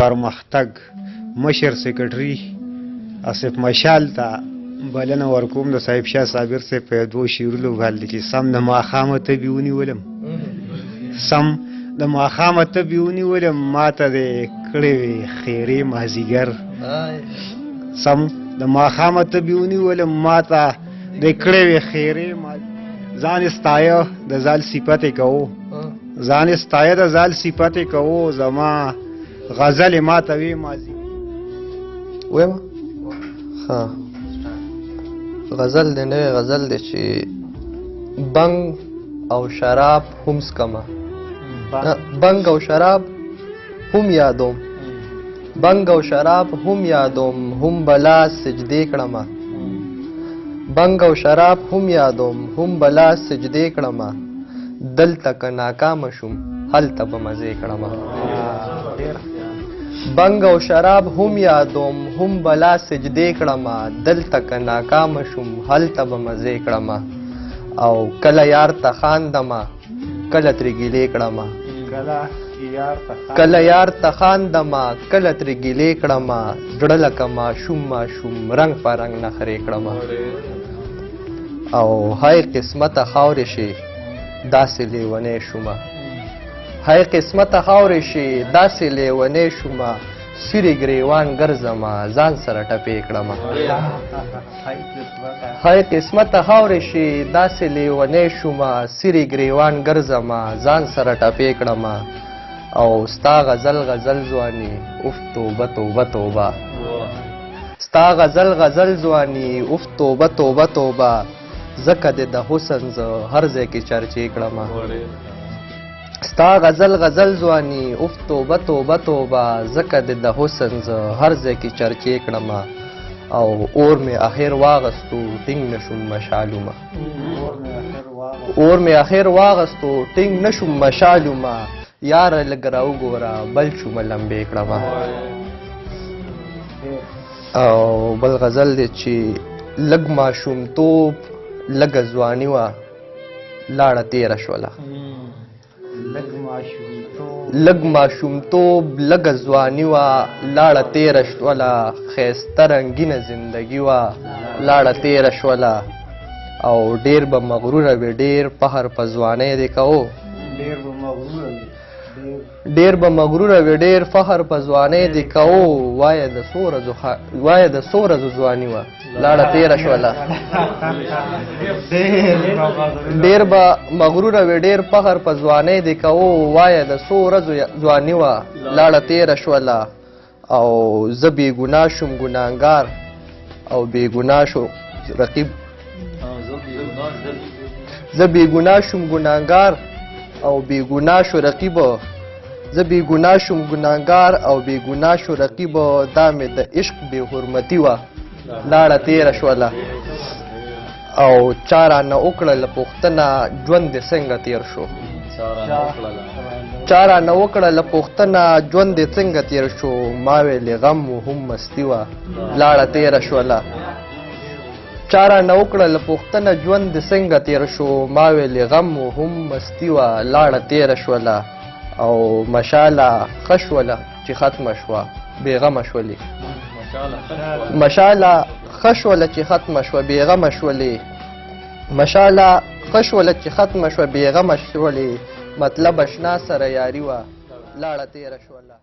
پرمختګ مشر سیکرټري اسف مشال ته بلنه ورکوم د صاحب شاه صابر صاحب په دوه شعرونو باندې چې سم د ماښامه تبې ونیولم سم د ماښامه تبې ونیولم ماته د کړې وې خیرې مازدیګر سم د ماښامه تبې ونیولم ماته د کړې وې خیرې ځان ستایه د ځال صفتې کوو ځان ستایه د ځال صفتې کوو زما غزلې ماته وې مازي ویم ها غزل دی نوی غزل دی چې بنګ او شراب هم سکمه بنګ او شراب هم یادوم بنګ او شراب هم یادوم هم بلا سجدې کړمه بنګ او شراب هم یادوم هم بلا سجدې کړمه دلته که ناکامه شوم هلته به مزې کړمه بنګ او شراب هم یادوم هم بلا سجدې کړمه دلته که ناکامه شوم هلته به مزې کړمه او کله یار ته خاندمه کله ترې ګیلې کړمه کله یار ته خاندمه کله ترې ګیلې کړمه زړه لکه ماشوم ماشوم رنګ په رنګ نخرې کړمه او هی قسمته خاورې شي داسې لیونی شومه هی قسمته خاورې شي داسې لیونی شومه سیرې ګریوان ګرځمه ځان سره ټپې کړمه هی قسمته خاورې شي داسې لیونی شومه سیرې ګریوان ګرځمه ځان سره ټپې کړمه او ستا غزل غزل ځواني اوف توبه توبه توبه ستا غزل غزل ځواني اوف توبه توبه توبه ځکه دې د حسن زه هر ځای کې چرچې کړمه ستا غزل غزل ځواني اوف توبه توبه توبه ځکه دې د حسن زه هر ځای کې چرچې کړمه او اور مې اخر واغستو ټینګ نشوم مشالومه اور مې اخر واغستو ټینګ نشوم مشالومه یاره لږ راوګوره بل شومه لمبې کړمه او بل غزل دی چې لږ ماشومتوب لږه ځواني وه لاړه تېره شوله لږ ماشومتوب لږه ځواني وه لاړه تېره شوله ښایسته رنګینه زندګي وه لاړه تېره شوله او ډېر به مغروره وې ډېر فخر په ځوانۍ دې کوو ډېر به مغروره وې ډېر فخر په ځوانۍ دې کوو وایه د څو ورځو ځواني وه لاړه تېره شوله ډېر به مغروره وې ډېر فخر په ځوانۍ دې کوو وایه د څو ورځو ځواني وه لاړه تېره شوله او زه بېګناه شوم ګناهګار او بېګناه شو رقیب زه بېګناه شوم ګناهګار او بېګناه شو رقیب زه بېګناه شوم ګناهګار او بېګناه شو رقیب دا مې د عشق بې حرمتي وه لاړه تېره شوله او چا رانه وکړله پوښتنه ژوند دې څنګه تېر شو چا رانه وکړله پوښتنه ژوند دې څنګه تېر شو ما ویلې غم و هم مستي وه لاړه تېره شوله چا رانه وکړله پوښتنه ژوند دې څنګه تېر شو ما ویلې غم و هم مستي وه لاړه تېره شوله او مشاله ښه شوله چې ختمه شوه بېغمه شولې مشاله ښه شوله چې ختمه شوه بېغمه شولې مشاله ښه شوله چې ختمه شوه بېغمه شولې مطلب اشنا سره یاري وه لاړه تېره شوله